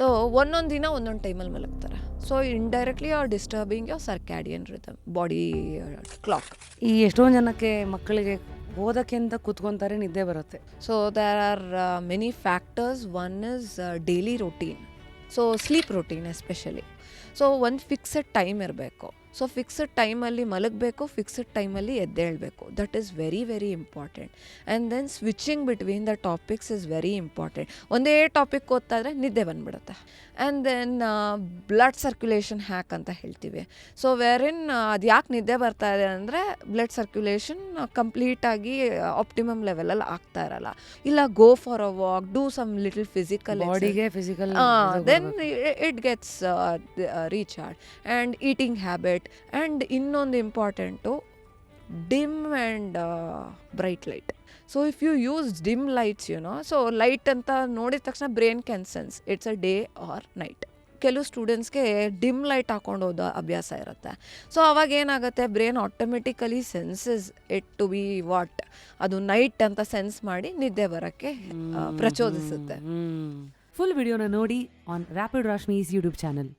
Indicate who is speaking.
Speaker 1: So ಒಂದೊಂದು ದಿನ ಒಂದೊಂದು ಟೈಮಲ್ಲಿ ಮಲಗ್ತಾರೆ. So indirectly are disturbing your circadian rhythm, body clock.
Speaker 2: ಈ ಎಷ್ಟೊಂದು ಜನಕ್ಕೆ ಮಕ್ಕಳಿಗೆ ಓದಕ್ಕೆ ಅಂತ ಕೂತ್ಕೊಂತಾರೆ, ನಿದ್ದೆ ಬರುತ್ತೆ.
Speaker 1: So there are many factors. One is daily routine. So sleep routine especially. So ಒಂದು ಫಿಕ್ಸೆಡ್ ಟೈಮ್ ಇರಬೇಕು. ಸೊ ಫಿಕ್ಸೆಡ್ ಟೈಮಲ್ಲಿ ಮಲಗಬೇಕು, ಫಿಕ್ಸೆಡ್ ಟೈಮಲ್ಲಿ ಎದ್ದೇಳಬೇಕು. That is very very important. And then switching between the topics is very important. ಒಂದೇ topic ಓದ್ತಾ ಇದ್ರೆ ನಿದ್ದೆ ಬಂದ್ಬಿಡುತ್ತೆ. And then blood circulation hack ಅಂತ ಹೇಳ್ತೀವಿ. ಸೊ ವೇರಿನ್ ಅದು ಯಾಕೆ ನಿದ್ದೆ ಬರ್ತಾ ಇದೆ ಅಂದರೆ ಬ್ಲಡ್ ಸರ್ಕ್ಯುಲೇಷನ್ ಕಂಪ್ಲೀಟಾಗಿ ಆಪ್ಟಿಮಮ್ ಲೆವೆಲಲ್ಲಿ ಆಗ್ತಾ ಇರಲ್ಲ. ಇಲ್ಲ, go for a walk, do some little physical
Speaker 2: ಬಾಡಿಗೆ physical
Speaker 1: then it gets recharge. And eating habit. And ಇನ್ನೊಂದು important, dim and bright light. So if you use dim lights, so light ಅಂತ ನೋಡಿದ ತಕ್ಷಣ brain can sense it's a day or night. ಕೆಲವು ಸ್ಟೂಡೆಂಟ್ಸ್ಗೆ dim light ಹಾಕೊಂಡು ಓದೋ ಅಭ್ಯಾಸ ಇರುತ್ತೆ. ಸೊ ಅವಾಗ ಏನಾಗುತ್ತೆ, brain automatically senses it to be what, ಅದು ನೈಟ್ ಅಂತ ಸೆನ್ಸ್ ಮಾಡಿ ನಿದ್ದೆ ಬರೋಕ್ಕೆ ಪ್ರಚೋದಿಸುತ್ತೆ.
Speaker 2: ಫುಲ್ ವಿಡಿಯೋನ ನೋಡಿ on rapid Rashmi's YouTube channel.